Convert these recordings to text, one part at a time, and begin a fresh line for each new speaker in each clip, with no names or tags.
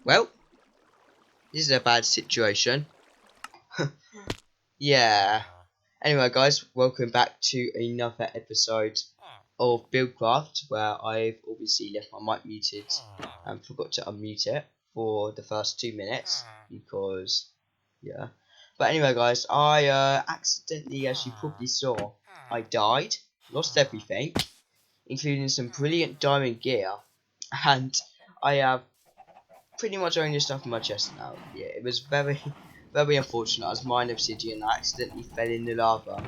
Well, this is a bad situation. Yeah. Anyway, guys, welcome back to another episode of Buildcraft, where I've obviously left my mic muted and forgot to unmute it for the first 2 minutes because, yeah. But anyway, guys, I accidentally, as you probably saw, I died, lost everything, including some brilliant diamond gear, and I have pretty much only stuff in my chest now. Yeah, it was very, very unfortunate. I was mining obsidian, I accidentally fell in the lava,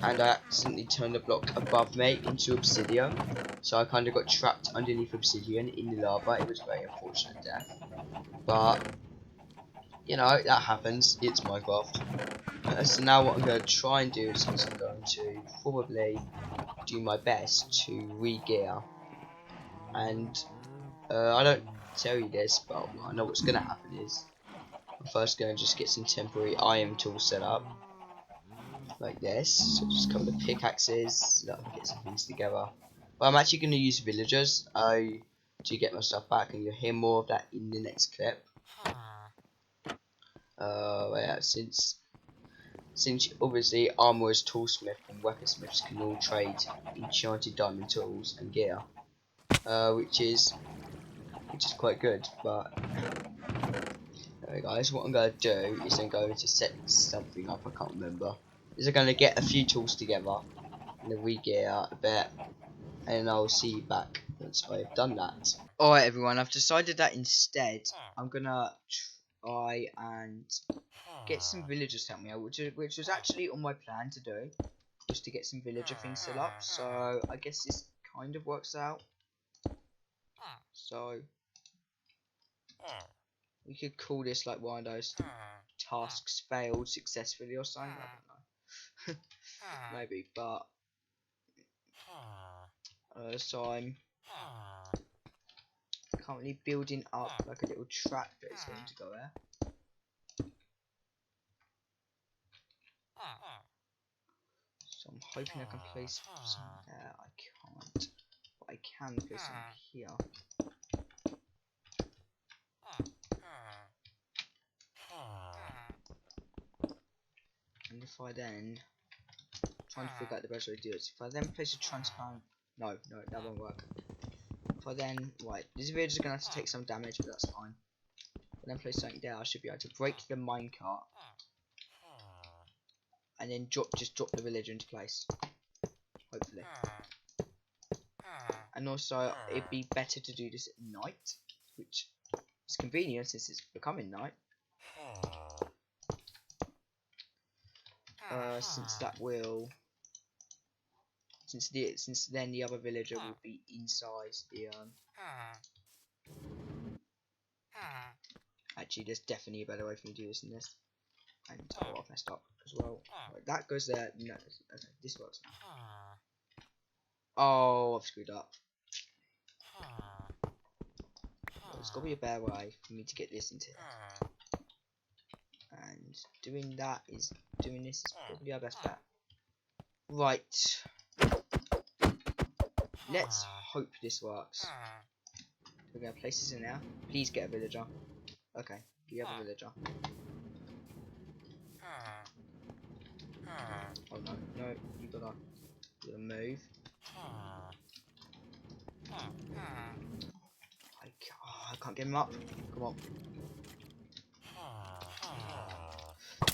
and I accidentally turned the block above me into obsidian. So I kind of got trapped underneath obsidian in the lava. It was a very unfortunate death, but you know that happens. It's Minecraft. So now what I'm going to try and do is I'm going to probably do my best to re-gear, and I don't tell you this, but I know what's going to happen is I'm first going to just get some temporary iron tools set up, like this. So just a couple of pickaxes, so that get some things together. But I'm actually going to use villagers to get my stuff back, and you'll hear more of that in the next clip. Yeah, since obviously armorers, toolsmith, and weaponsmiths can all trade enchanted diamond tools and gear, which is quite good. But anyway, guys, what I'm going to do is I'm going to set something up. I can't remember. Is I'm going to get a few tools together and then re-gear a bit, and I'll see you back once I've done that. Alright, everyone, I've decided that instead I'm going to try and get some villagers to help me out, which was actually on my plan to do, just to get some villager things set up. So I guess this kind of works out. So we could call this like one of those tasks failed successfully or something. I don't know. Maybe, but so I'm currently building up like a little track that is going to go there. So I'm hoping I can place some there. I can't, but I can place some here. And if I then trying to figure out the best way to do it. So if I then place a transparent, no, that won't work. If I then, right, this video is gonna have to take some damage, but that's fine. If I then place something there, I should be able to break the minecart, and then just drop the villager into place, hopefully. And also, it'd be better to do this at night, which is convenient since it's becoming night. Since that will, since then the other villager will be inside the Actually, there's definitely a better way for me to do this than this. And oh, I've messed up as well. Right, that goes there. No, okay, this works now. Oh, I've screwed up. There's got to be a better way for me to get this into here. And doing this is probably our best bet. Right. Let's hope this works. We're going to place this in there. Please get a villager. Okay, you have a villager. Oh no, you gotta move. I can't get him up. Come on.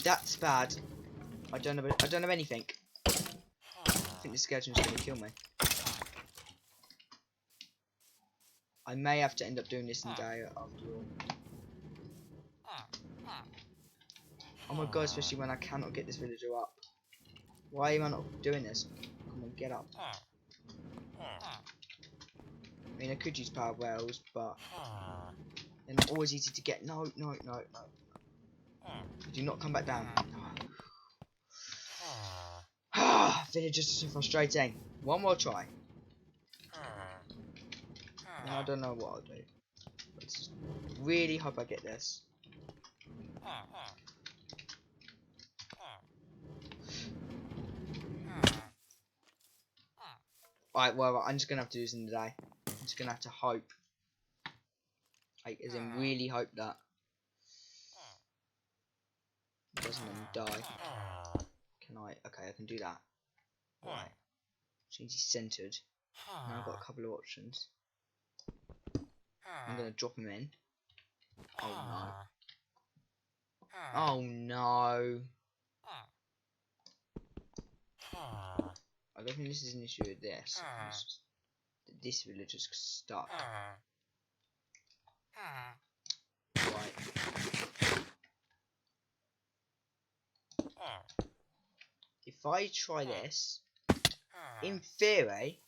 That's bad. I don't have anything. I think the skeleton's gonna kill me. I may have to end up doing this in day after all. Oh my god, especially when I cannot get this villager up. Why am I not doing this? Come on, get up. I mean, I could use power rails, but they're not always easy to get. No. Do not come back down. Villagers are so frustrating. One more try. Now I don't know what I'll do. Let's really hope I get this. Alright, well, I'm just gonna have to do this in the day. I'm just gonna have to hope Like, as in really hope that it doesn't die. Can I? Okay, I can do that. Right. Change is centered. Now I've got a couple of options. I'm gonna drop him in. Oh no. Oh no. I don't think this is an issue with this. This villager's stuck. Right. If I try this, in theory,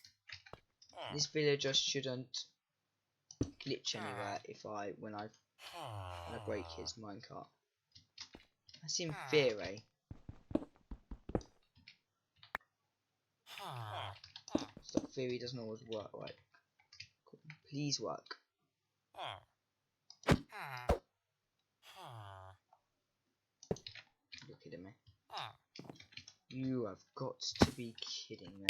this villager shouldn't glitch anywhere when I break his minecart. That's in theory. Stop theory doesn't always work, right? Please work. You're kidding me. You have got to be kidding me.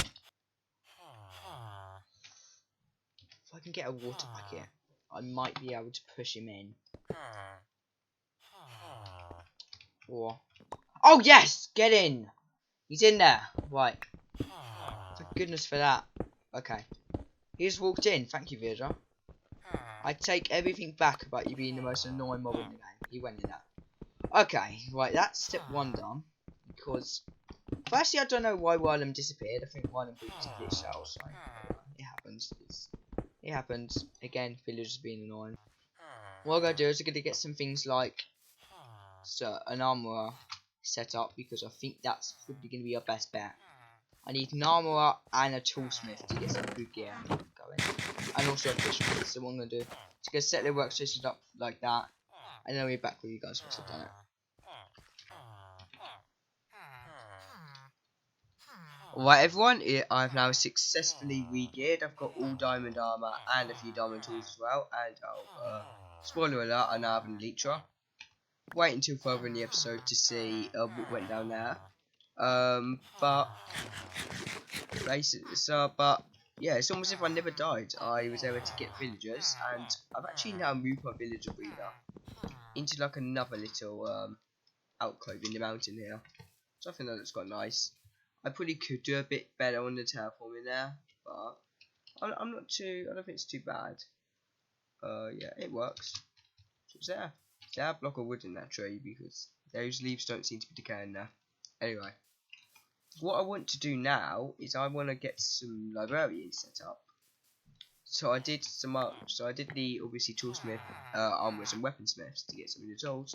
If I can get a water bucket, I might be able to push him in. Or... Oh yes! Get in! He's in there! Right. Thank goodness for that. Okay. He just walked in. Thank you, villager. I take everything back about you being the most annoying mob in the game. He went in there. Okay, right, that's step 1 done. Because, firstly, I don't know why Wylam disappeared. I think Wylam glitched out, so it happens. It happens. Again, villagers being annoying. What I'm going to do is I'm going to get some things like an armorer set up, because I think that's probably going to be our best bet. I need an armorer and a toolsmith to get some good gear going. And also a fisherman. So what I'm going to do is going to set the workstation up like that. And then I'll be back with you guys once I've done it. Alright everyone, I've now successfully re-geared. I've got all diamond armour and a few diamond tools as well. And spoiler alert, I now have an elytra. Wait until further in the episode to see what went down there. But yeah, it's almost as if I never died. I was able to get villagers, and I've actually now moved my villager breeder into like another little alcove in the mountain here. So I think that looks quite nice. I probably could do a bit better on the terraforming there, but I'm not too. I don't think it's too bad. Yeah, it works. So it's there. There's a block of wood in that tree because those leaves don't seem to be decaying there. Anyway, what I want to do now is I want to get some librarians set up. So I did the obviously toolsmith, armorers and weaponsmiths to get some of the tools,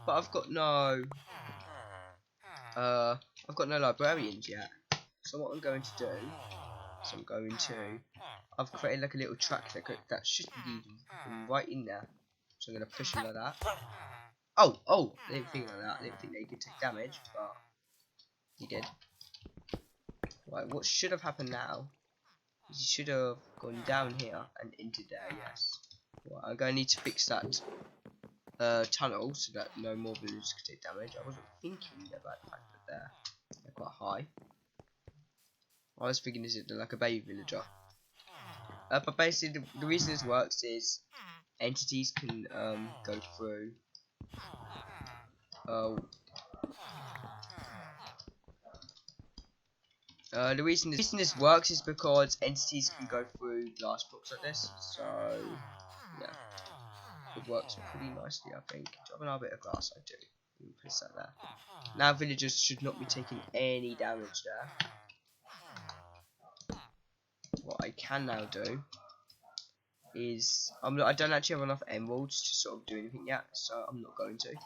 but I've got no librarians yet. So what I'm going to do is I've created like a little track that should lead them right in there. So I'm going to push them like that. Oh, I didn't think like that. I didn't think they could take damage, but he did. Right, what should have happened now is he should have gone down here and into there, yes. Right, I'm going to need to fix that tunnel so that no more villagers could take damage. I wasn't thinking about the fact that they're quite high. I was thinking, is it like a baby villager? But basically, the reason this works is entities can go through. The reason this works is because entities can go through glass blocks like this. So yeah, it works pretty nicely, I think. Do I have another bit of glass? I do. Place that there. Now villagers should not be taking any damage there. What I can now do is I don't actually have enough emeralds to sort of do anything yet, so I'm not going to.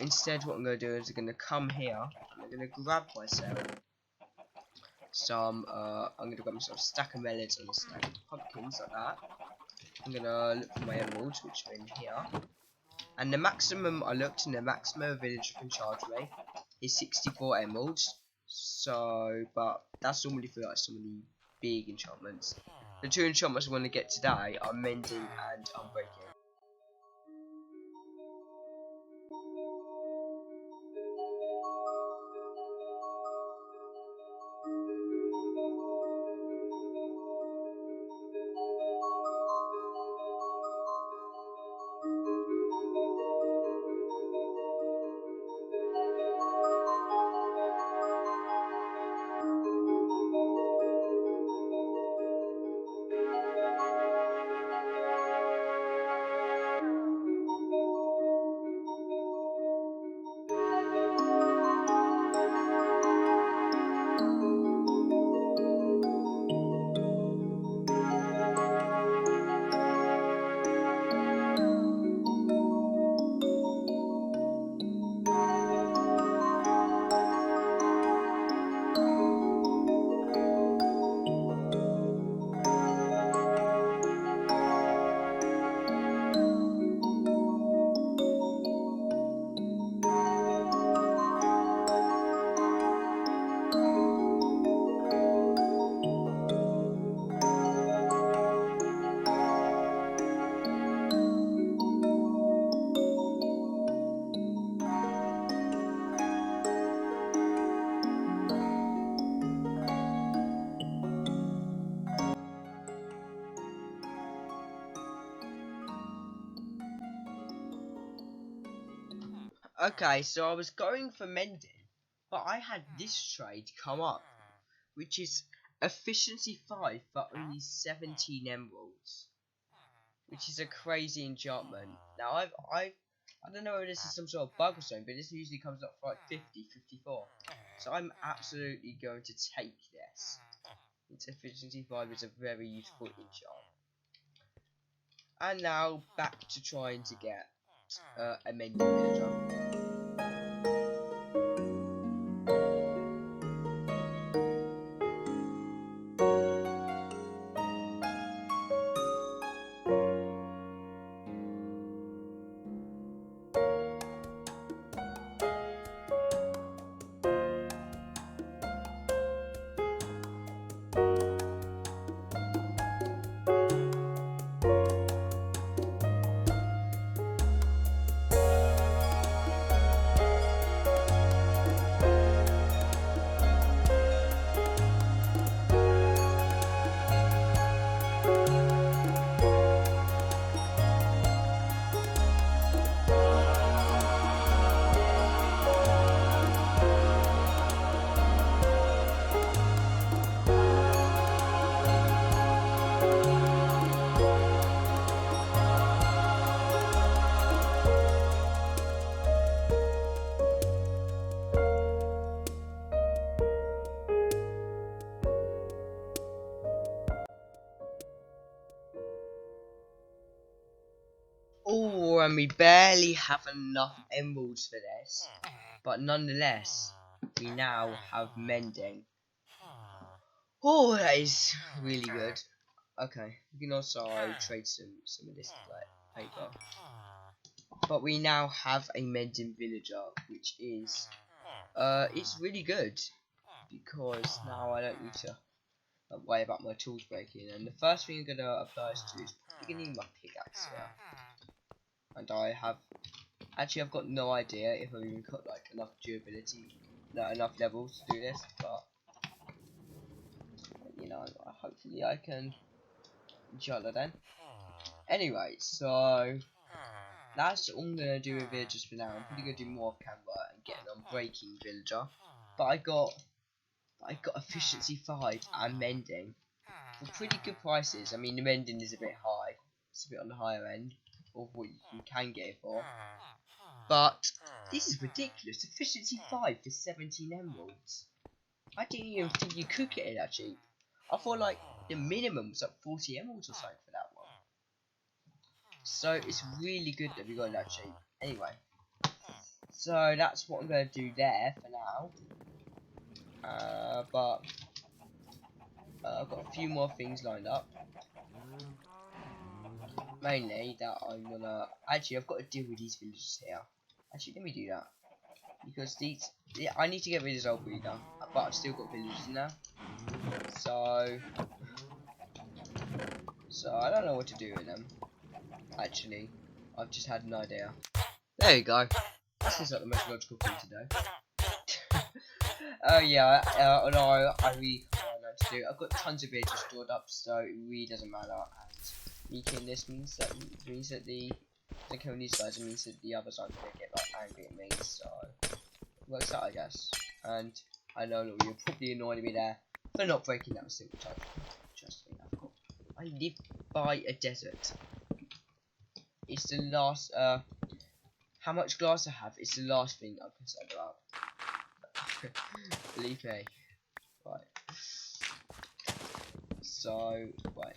Instead, what I'm going to do is I'm going to come here and I'm going to grab myself some. I'm going to grab myself a stack of melons and a stack of pumpkins like that. I'm going to look for my emeralds, which are in here. And the maximum I looked, and the maximum a villager can charge me is 64 emeralds. So, but that's normally for like some of the big enchantments. The 2 enchantments I want to get today are mending and unbreaking. Okay, so I was going for mending, but I had this trade come up, which is efficiency 5 for only 17 emeralds, which is a crazy enchantment. Now I don't know if this is some sort of bug or something, but this usually comes up for like 50, 54. So I'm absolutely going to take this. Its efficiency 5 is a very useful enchant. And now back to trying to get a mending villager. Oh, and we barely have enough emeralds for this, but nonetheless, we now have mending. Oh, that is really good. Okay, we can also trade some of this paper. But we now have a mending villager, which is it's really good because now I don't need to worry about my tools breaking. And the first thing I'm gonna apply this to is probably gonna need my pickaxe here. And I've got no idea if I've even got like enough durability, enough levels to do this, but you know, hopefully I can inshallah then. Anyway, so that's all I'm gonna do with villagers for now. I'm probably gonna do more off camera and get an unbreaking villager. But I got efficiency 5 and mending for pretty good prices. I mean the mending is a bit high. It's a bit on the higher end of what you can get it for. But this is ridiculous. Efficiency 5 for 17 emeralds. I didn't even think you could get it that cheap. I thought like the minimum was like 40 emeralds or something for that one. So it's really good that we got it that cheap. Anyway, so that's what I'm going to do there for now. But I've got a few more things lined up. Mainly that I'm gonna I've got to deal with these villagers here. Actually, let me do that because I need to get rid of this old breeder, but I've still got villagers now. So I don't know what to do with them. Actually, I've just had an idea. There you go. That seems like the most logical thing to do. Oh yeah, no, I really don't know what to do. I've got tons of villagers stored up, so it really doesn't matter. And me killing this means that the killing these guys means that the others aren't gonna get like angry at me. So it works out, I guess. And I know you're probably annoying me there for not breaking that a single time. Trust me, I live by a desert. It's the last how much glass I have is the last thing I'm concerned about. Believe me. Right. So right.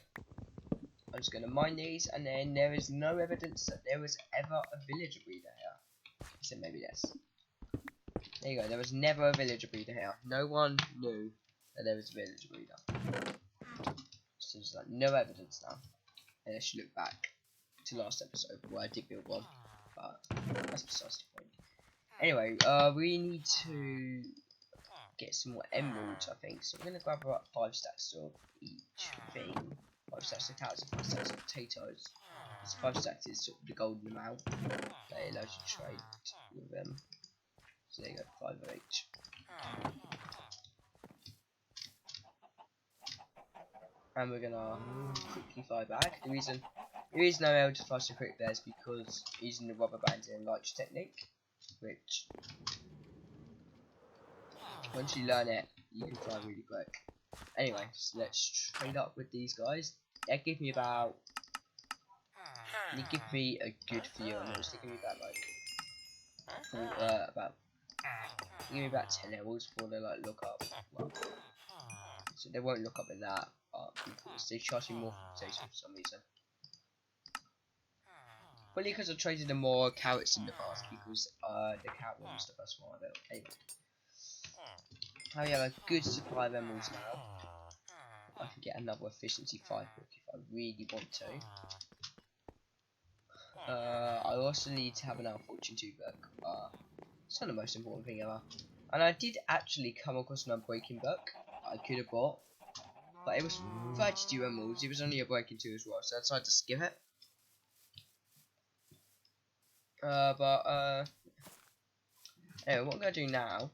I'm just gonna mine these, and then there is no evidence that there was ever a villager breeder here. Except maybe this. There you go, there was never a villager breeder here. No one knew that there was a villager breeder. So there's like no evidence now. And I should look back to last episode where I did build one. But that's besides the point. Anyway, we need to get some more emeralds, I think. So we're gonna grab about 5 stacks of each thing. 5 stacks of carrots and 5 stacks of potatoes. So 5 stacks is sort of the golden amount that it allows you to trade with them. So there you go, 5 of each. And we're gonna quickly fly back. The reason I'm able to fly so quick there is because using the rubber banding and light technique. which once you learn it, you can fly really quick. Anyway, so let's trade up with these guys. They give me about a good few emeralds. They give me about give me about 10 emeralds before they like look up. Well, so they won't look up at that, because they charge me more for potato for some reason. Probably because I've traded them more carrots in the past, because the carrot one was the first one I built. Anyway, I have a good supply of emeralds now. I can get another efficiency 5 book if I really want to. I also need to have an fortune 2 book. It's not the most important thing ever. And I did actually come across an unbreaking book I could have bought, but it was 32 emeralds. It was only a breaking 2 as well, so I decided to skip it. Anyway, what I'm gonna do now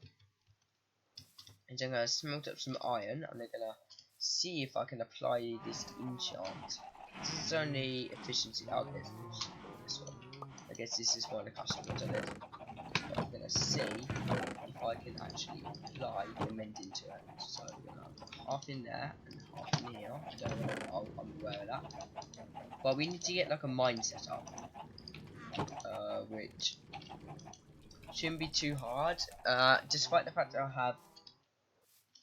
is I'm gonna smelt up some iron, and I'm gonna see if I can apply this enchant. This is only efficiency. Okay, this one. I guess this is one of the custom ones I did. But I'm gonna see if I can actually apply the mending to it. So we're gonna put half in there and half in here. I don't know. I'm aware of that. But we need to get like a mine set up, which shouldn't be too hard. Despite the fact that I have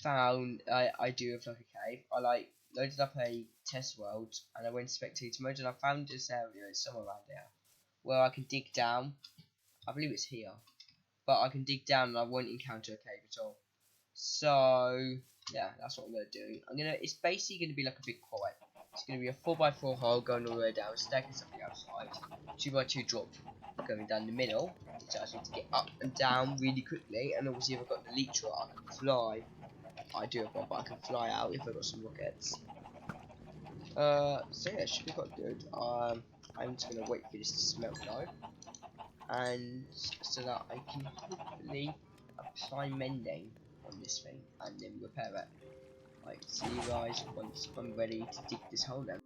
found I do have like a cave. I like loaded up a test world and I went spectator mode and I found this area. It's somewhere around there where I can dig down. I believe it's here, but I can dig down and I won't encounter a cave at all. So yeah, that's what I'm gonna do. It's basically gonna be like a big quarry. It's gonna be a 4x4 hole going all the way down, stacking something outside. 2x2 drop going down the middle, which allows me to get up and down really quickly. And obviously, if I've got the elytra, I can fly. I do have one, but I can fly out if I've got some rockets. So yeah, it should be quite good. I'm just gonna wait for this to smelt though, and so that I can hopefully apply mending on this thing and then repair it. Right, see you guys once I'm ready to dig this hole then.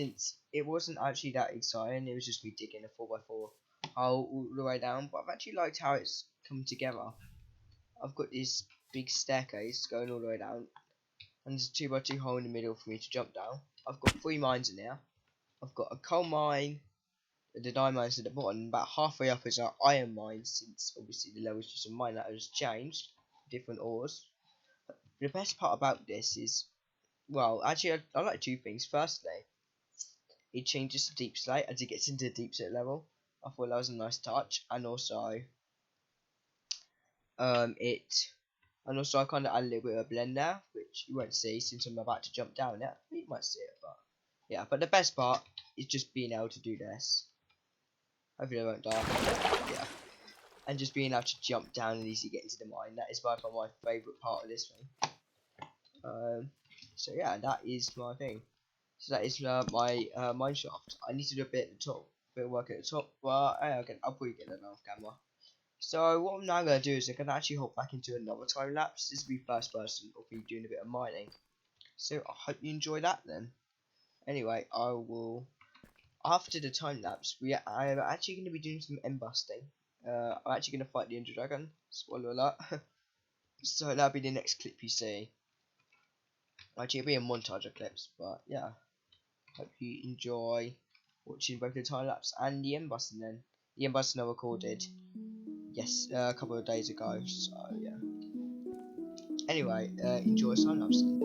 since it wasn't actually that exciting, it was just me digging a 4x4 hole all the way down. But I've actually liked how it's come together. I've got this big staircase going all the way down, and there's a 2x2 hole in the middle for me to jump down. I've got 3 mines in here. I've got a coal mine, the diamonds at the bottom. About halfway up is our iron mine, since obviously the level's just a mine that has changed, different ores. The best part about this is, well, actually I like 2 things. Firstly, it changes to deep slate as it gets into the deep slate level. I thought that was a nice touch, and also I kind of add a little bit of a blend there, which you won't see since I'm about to jump down it. You might see it, but yeah. But the best part is just being able to do this. Hopefully I won't die. Yeah. And just being able to jump down and easily get into the mine. That is by far my favourite part of this thing. So yeah, that is my thing. So that is my mine shaft. I need to do a bit at the top, a bit of work at the top, but hey, I'll probably get that off camera. So what I'm now going to do is I'm going to actually hop back into another time lapse. This will be first person. I'll be doing a bit of mining. So I hope you enjoy that then. Anyway, I will, after the time lapse, I am actually going to be doing some end busting. I'm actually going to fight the Ender Dragon. Spoiler alert. So that'll be the next clip you see. Actually, it'll be a montage of clips, but yeah. Hope you enjoy watching both the time lapse and the end busting then. The end busting I recorded, yes, a couple of days ago, so yeah. Anyway, enjoy time lapse then.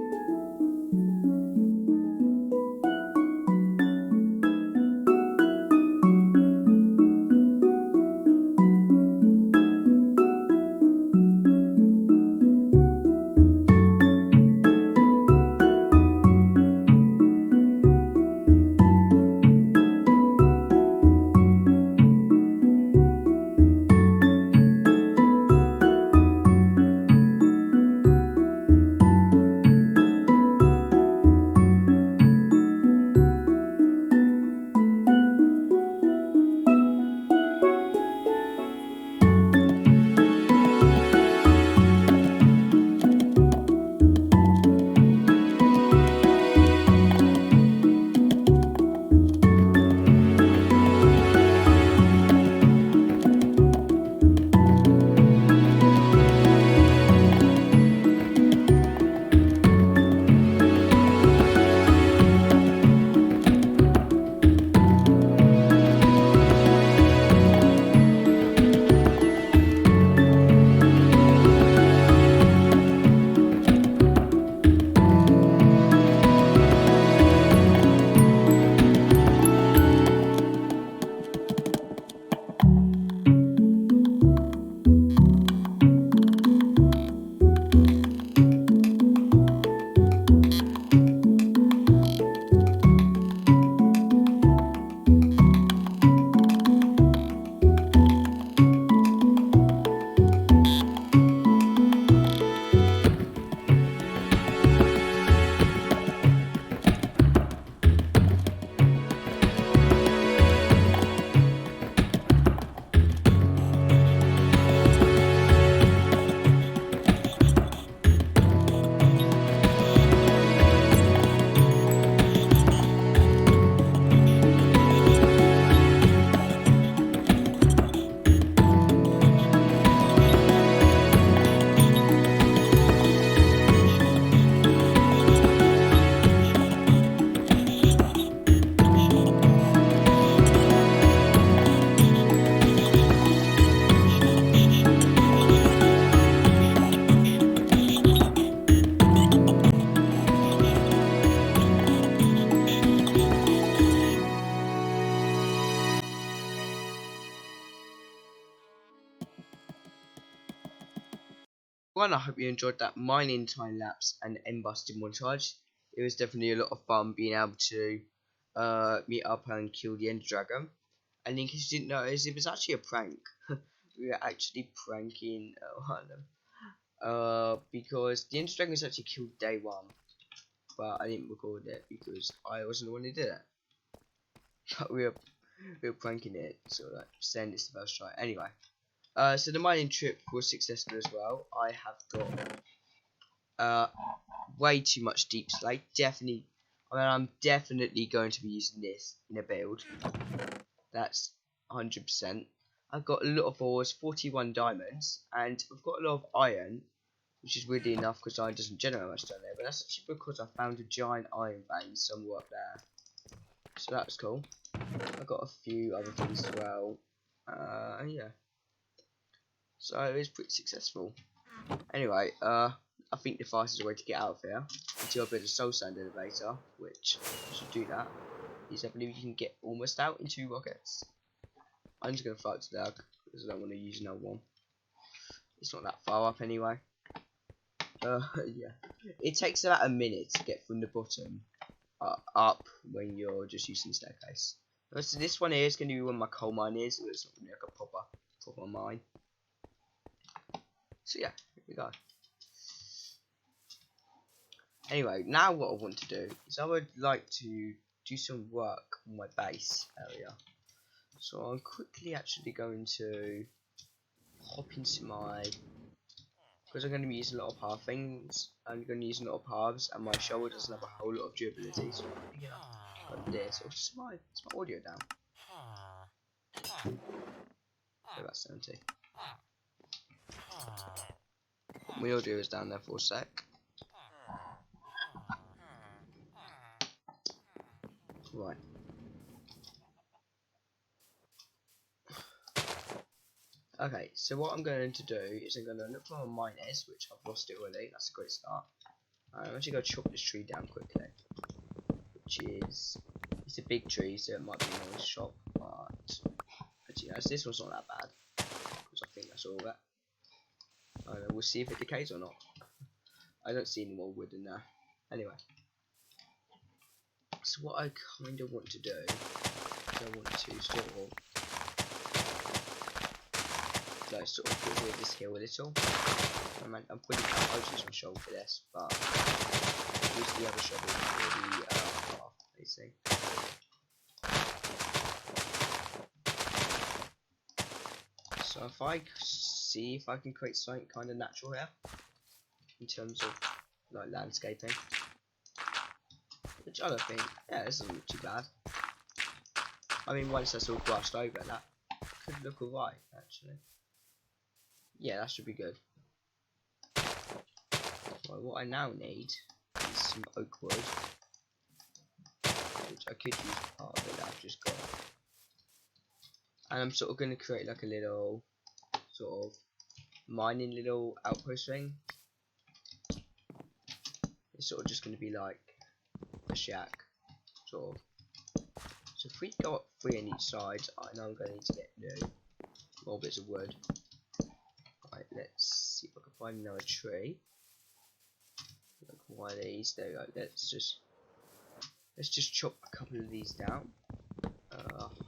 One, I hope you enjoyed that mining time lapse and end busting montage. It was definitely a lot of fun being able to meet up and kill the Ender Dragon. And in case you didn't notice, it was actually a prank. We were actually pranking one of them. Because the Ender Dragon was actually killed day 1. But I didn't record it because I wasn't the one who did it. But we were pranking it, so like saying it's the first try. Anyway. So the mining trip was successful as well. I have got way too much deep slate. Definitely I mean, I'm definitely going to be using this in a build. That's 100%. I've got a lot of ores, 41 diamonds, and I've got a lot of iron, which is weirdly enough because iron doesn't generate much down there, but that's actually because I found a giant iron vein somewhere up there. So that's cool. I've got a few other things as well. Yeah. So it was pretty successful. Anyway, I think the fastest way to get out of here until I build a soul sand elevator, which I should do that, is I believe you can get almost out in 2 rockets. I'm just going to fly up to there because I don't want to use another one. It's not that far up anyway. Yeah. It takes about a minute to get from the bottom up when you're just using the staircase. So this one here is going to be where my coal mine is. It's not going to be like a proper mine. So yeah, here we go. Anyway, now what I want to do is I would like to do some work on my base area. So I'm quickly actually going to hop into my, because I'm going to be using a lot of path things. I'm going to use a lot of paths, and my shovel doesn't have a whole lot of durability. So I'm going to get like this. Or just my audio down. So that's 70. My audio is down there for a sec. Right. Okay, so what I'm going to do is I'm going to look for my miners, which I've lost it already. That's a great start. I'm actually going to chop this tree down quickly, which is, it's a big tree, so it might be a nice chop, but actually, this one's not that bad, because I think that's all of it. We'll see if it decays or not. I don't see any more wood in there. Anyway, so what I kind of want to do is I want to sort of get rid of this hill a little. I'm putting out, I'll use my shovel for this, but I'll use the other shovel for the path, basically. So if I see if I can create something kind of natural here, in terms of like landscaping, which I don't think, yeah, this doesn't look too bad. I mean, once that's all brushed over, that could look alright, actually. Yeah, that should be good. Well, what I now need is some oak wood, which I could use part of it that I've just got. And I'm sort of going to create like a little sort of mining little outpost thing. It's sort of just going to be like a shack, sort of. So if we go up 3 on each side, I know I'm going to need to get more bits of wood. Right, let's see if I can find another tree. Like one of these. There we go. Let's just chop a couple of these down.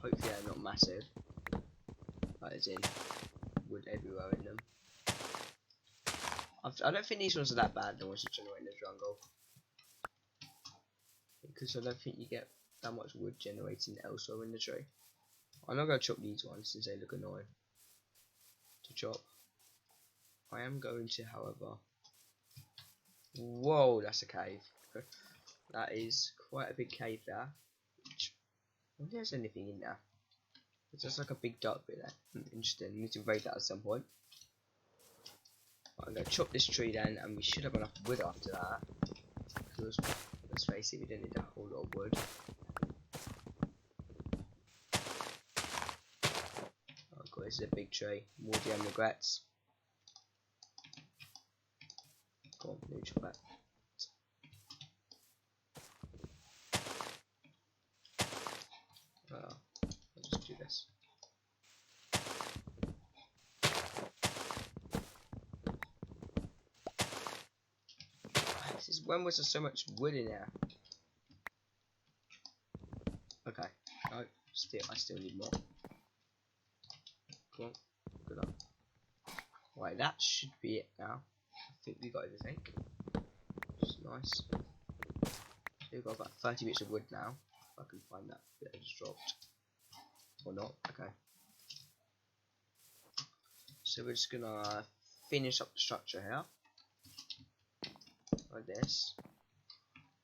Hopefully they're not massive. That is in wood everywhere in them. I don't think these ones are that bad. The ones that generate in the jungle, because I don't think you get that much wood generating elsewhere in the tree. I'm not going to chop these ones since they look annoying to chop. I am going to, however. Whoa, that's a cave. That is quite a big cave there. I wonder if there's anything in there. It's just like a big dark bit there. Interesting. I need to raid that at some point. I'm going to chop this tree then, and we should have enough wood after that. Because, let's face it, we don't need a whole lot of wood. Oh god, this is a big tree. More DM regrets. Go on, neutral back. I'll just do this. This is, when was there so much wood in there? Okay, no, I still need more. Cool, good luck. Right, that should be it now. I think we got everything. It's nice. So we've got about 30 bits of wood now. If I can find that bit I just dropped. Or not, okay. So we're just gonna finish up the structure here. Like this.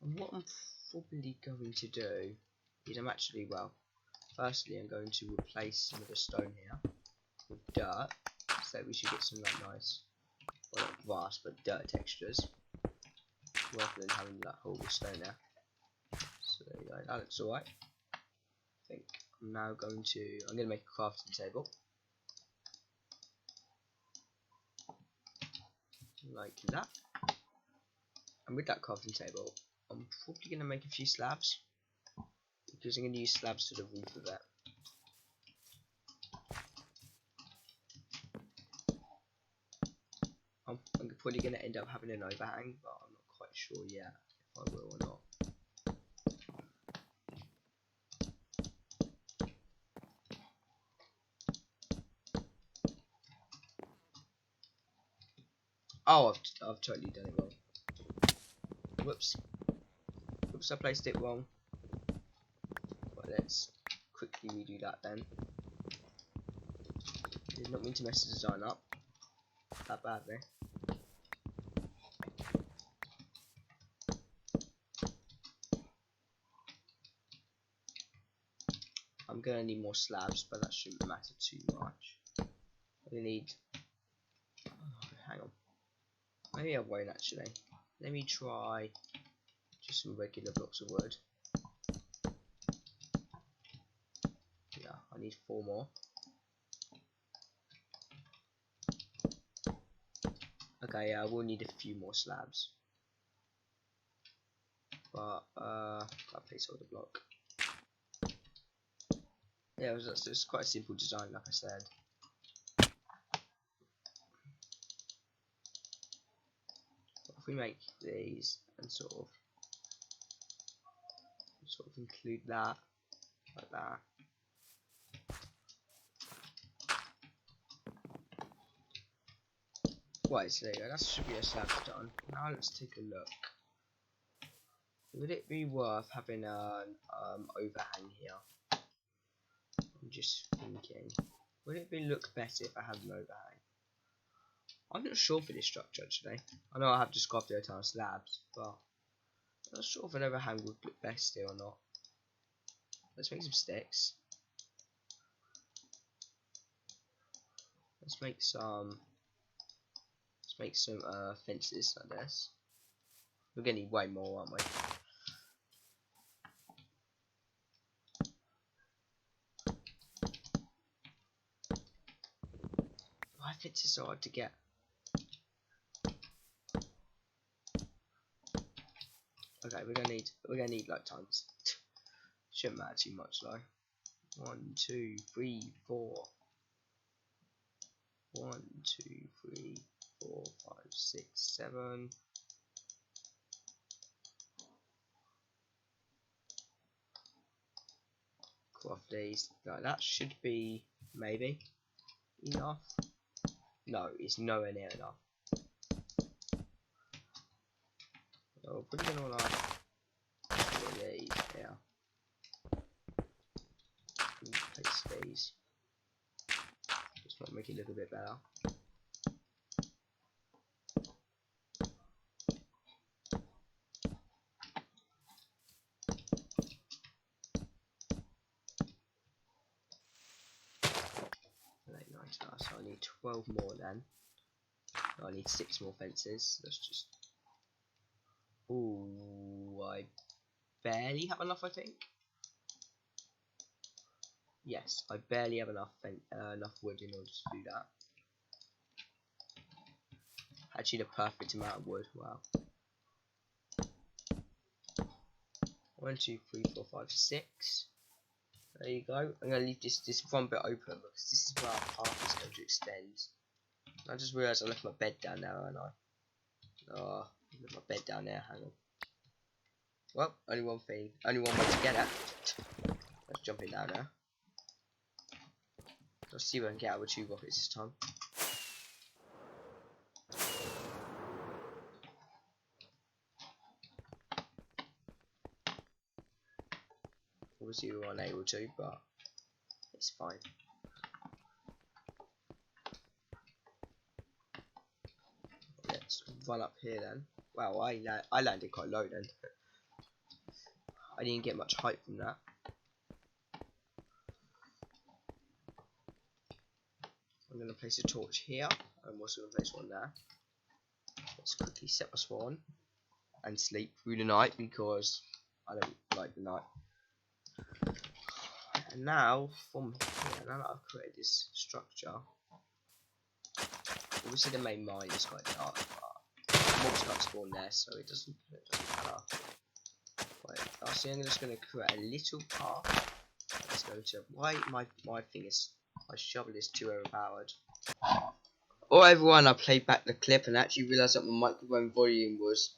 And what I'm probably going to do is firstly I'm going to replace some of the stone here with dirt, so we should get some like nice, well not grass but dirt textures, rather than having that whole stone there. So there you go, that looks alright. I think I'm now going to make a crafting table. Like that. And with that crafting table, I'm probably going to make a few slabs, because I'm going to use slabs to the roof of it. I'm probably going to end up having an overhang, but I'm not quite sure yet if I will or not. Oh, I've totally done it wrong. Whoops. Whoops, I placed it wrong. But let's quickly redo that then. Did not mean to mess the design up that badly. I'm gonna need more slabs, but that shouldn't matter too much. I need. Oh, hang on. Maybe I won't actually. Let me try just some regular blocks of wood. Yeah, I need 4 more. Okay, yeah, I will need a few more slabs. But that placeholder block. Yeah, it's quite a simple design, like I said. If we make these and sort of include that like that. Right, so there you go. That should be a slab done. Now let's take a look. Would it be worth having an overhang here? I'm just thinking. Would it look better if I had an overhang? I'm not sure for this structure actually. I know I have just crafted a ton of slabs, but I'm not sure if an overhang would look best here or not. Let's make some sticks. Let's make some fences like this. We're gonna need way more, aren't we? Why fences so hard to get? Okay, we're gonna need like tons. Shouldn't matter too much though. 1, 2, 3, 4. 1, 2, 3, 4, 5, 6, 7. Craft these. Right, that should be maybe enough. No, it's nowhere near enough. So we're probably gonna wanna put these here. Place these. Just want to make it look a bit better. So I need 12 more then. I need 6 more fences. Let's just. Ooh, I barely have enough, I think. Yes, I barely have enough wood in order to do that. Actually, the perfect amount of wood. Wow. 1, 2, 3, 4, 5, 6. There you go. I'm gonna leave this front bit open because this is where our path is going to extend. I just realised I left my bed down there, haven't I? Oh, I left my bed down there. Hang on. Well, only one way to get it. Let's jump in down there. Let's see if I can get out with 2 rockets this time. Obviously we were unable to, but it's fine. Let's run up here then. Wow, I landed quite low then. I didn't get much height from that. I'm going to place a torch here. I'm also going to place one there. Let's quickly set my spawn and sleep through the night because I don't like the night. And now, from here, now that I've created this structure, obviously the main mine is quite dark, but mobs can't spawn there, so it doesn't matter. Right, lastly, I'm just going to create a little path. Let's go to why my shovel is too overpowered. Alright everyone, I played back the clip and actually realised that my microphone volume was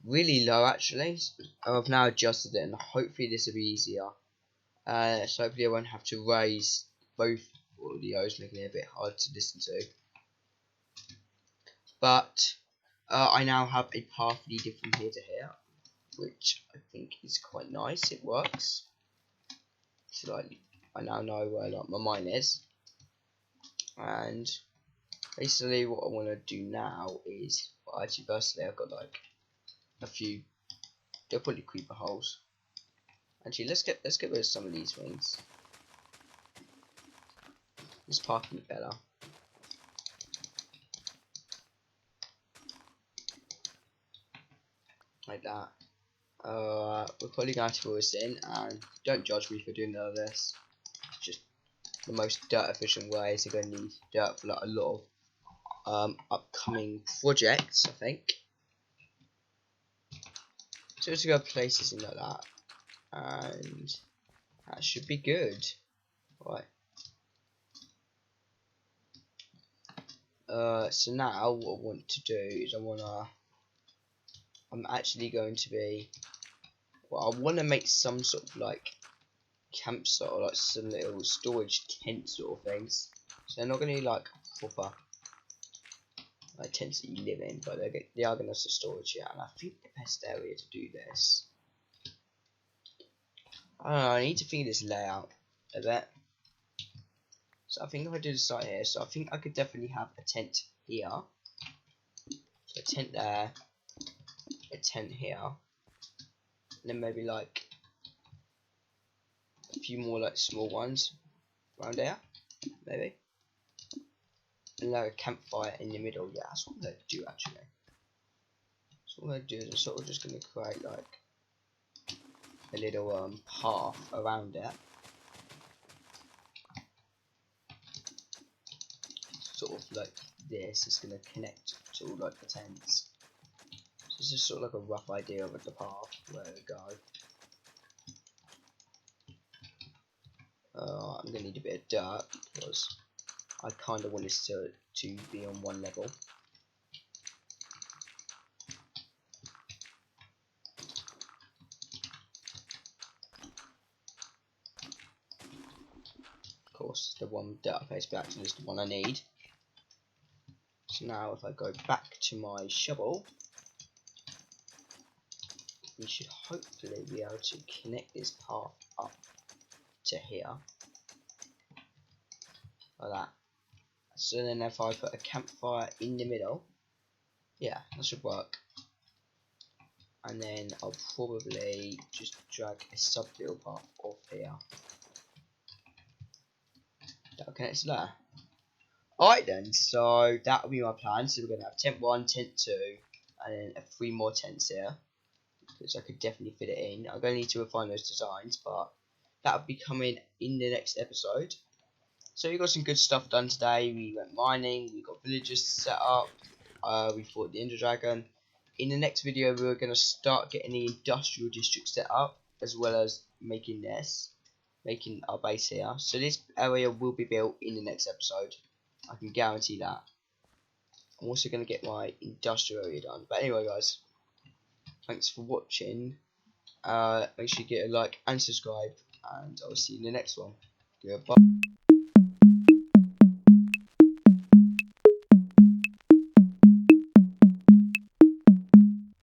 really low actually. I've now adjusted it and hopefully this will be easier. So hopefully I won't have to raise both audios, making it a bit hard to listen to. But I now have a path leading from here to here, which I think is quite nice. It works. So like, I now know where like my mine is, and basically what I want to do now is, well, actually firstly I've got like a few, they're probably creeper holes. Actually let's get rid of some of these things. This path can be better. Like that. We're probably going to fill this in, and don't judge me for doing none of this. It's just the most dirt efficient way. So you're going to need dirt for like a lot of upcoming projects, I think. So just go place this in like that, and that should be good. Right. So now what I want to do is I'm actually going to be, well, I want to make some sort of like campsite or like some little storage tent sort of things. So they're not going to be like proper like tents that you live in, but they are going to have some storage here. And I think the best area to do this, I don't know, I need to figure this layout a bit. So I think if I do the site here, so I think I could definitely have a tent here. So a tent there, a tent here, and then maybe like a few more like small ones around there, maybe. And like a campfire in the middle. Yeah, that's what I'm going to do actually. So what I'm going to do is I'm sort of just going to create like a little path around it. Sort of like this is going to connect to all like the tents. So this is sort of like a rough idea of the path where to go. I'm going to need a bit of dirt because I kind of want this to be on one level. Of course, the one dirt I placed back is the one I need. So now if I go back to my shovel, we should hopefully be able to connect this path up to here. Like that. So then if I put a campfire in the middle, yeah, that should work. And then I'll probably just drag a sub-build path off here. That'll connect to there. Alright then, so that'll be my plan. So we're going to have tent 1, tent 2, and then 3 more tents here, which I could definitely fit it in. I'm going to need to refine those designs, but that'll be coming in the next episode. So we got some good stuff done today. We went mining, we got villagers set up, we fought the Ender Dragon. In the next video we're going to start getting the industrial district set up, as well as making our base here. So this area will be built in the next episode. I can guarantee that. I'm also going to get my industrial area done. But anyway guys, thanks for watching. Make sure you get a like and subscribe, and I'll see you in the next one. Goodbye.